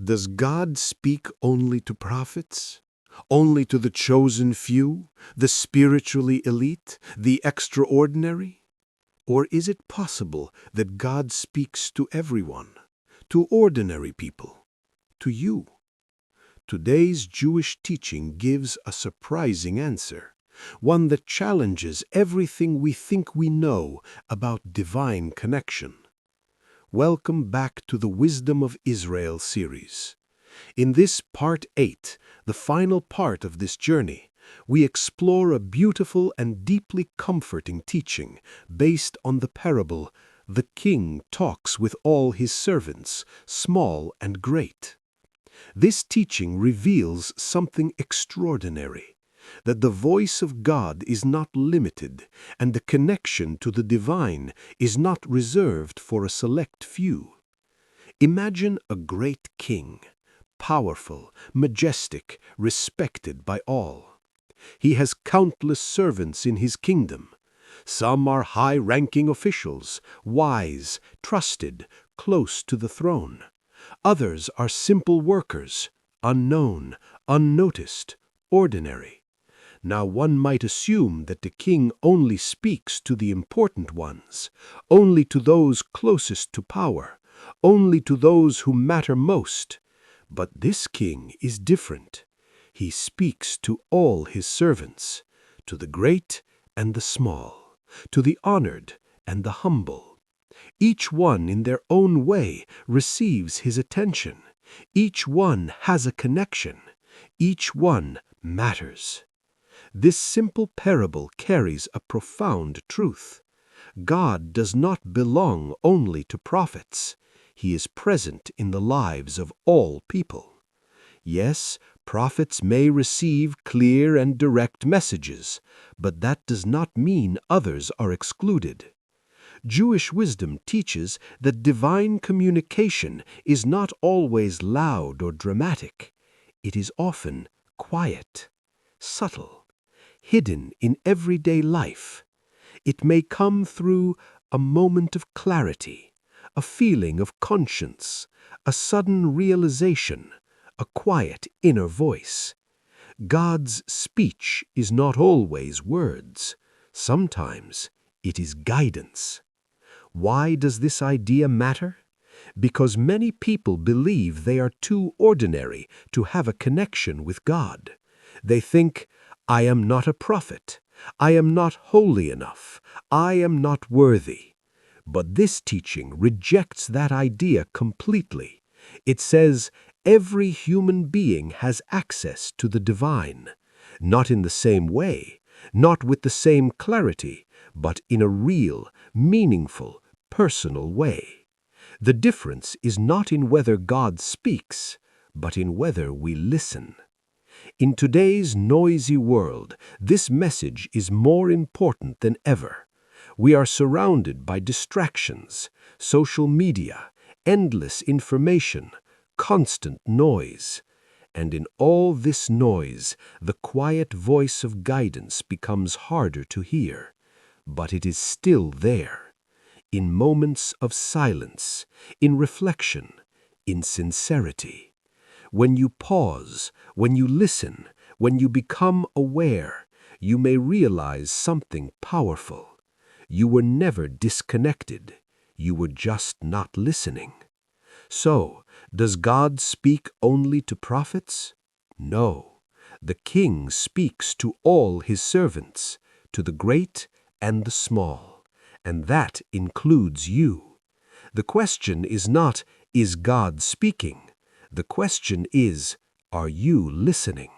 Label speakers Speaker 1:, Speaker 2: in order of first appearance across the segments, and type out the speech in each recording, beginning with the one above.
Speaker 1: Does God speak only to prophets? Only to the chosen few, the spiritually elite, the extraordinary? Or is it possible that God speaks to everyone, to ordinary people, to you? Today's Jewish teaching gives a surprising answer, one that challenges everything we think we know about divine connection. Welcome back to the Wisdom of Israel series. In this Part 8, the final part of this journey, we explore a beautiful and deeply comforting teaching based on the parable, "The King talks with all his servants, small and great." This teaching reveals something extraordinary, that the voice of God is not limited, and the connection to the divine is not reserved for a select few. Imagine a great king, powerful, majestic, respected by all. He has countless servants in his kingdom. Some are high-ranking officials, wise, trusted, close to the throne. Others are simple workers, unknown, unnoticed, ordinary. Now one might assume that the king only speaks to the important ones, only to those closest to power, only to those who matter most. But this king is different. He speaks to all his servants, to the great and the small, to the honored and the humble. Each one in their own way receives his attention. Each one has a connection. Each one matters. This simple parable carries a profound truth. God does not belong only to prophets. He is present in the lives of all people. Yes, prophets may receive clear and direct messages, but that does not mean others are excluded. Jewish wisdom teaches that divine communication is not always loud or dramatic. It is often quiet, subtle, hidden in everyday life. It may come through a moment of clarity, a feeling of conscience, a sudden realization, a quiet inner voice. God's speech is not always words. Sometimes it is guidance. Why does this idea matter? Because many people believe they are too ordinary to have a connection with God. They think, "I am not a prophet. I am not holy enough. I am not worthy." But this teaching rejects that idea completely. It says every human being has access to the divine, not in the same way, not with the same clarity, but in a real, meaningful, personal way. The difference is not in whether God speaks, but in whether we listen. In today's noisy world, this message is more important than ever. We are surrounded by distractions, social media, endless information, constant noise. And in all this noise, the quiet voice of guidance becomes harder to hear. But it is still there, in moments of silence, in reflection, in sincerity. When you pause, when you listen, when you become aware, you may realize something powerful. You were never disconnected. You were just not listening. So, does God speak only to prophets? No. The King speaks to all his servants, to the great and the small, and that includes you. The question is not, is God speaking? The question is, are you listening?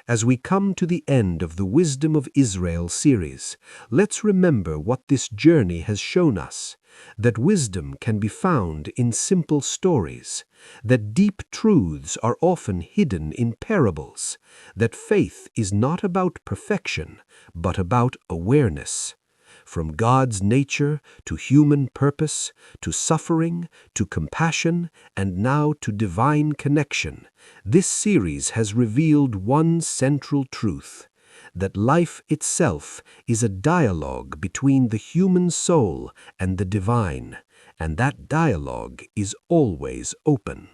Speaker 1: As we come to the end of the Wisdom of Israel series, let's remember what this journey has shown us, that wisdom can be found in simple stories, that deep truths are often hidden in parables, that faith is not about perfection, but about awareness. From God's nature to human purpose, to suffering, to compassion, and now to divine connection, this series has revealed one central truth, that life itself is a dialogue between the human soul and the divine, and that dialogue is always open.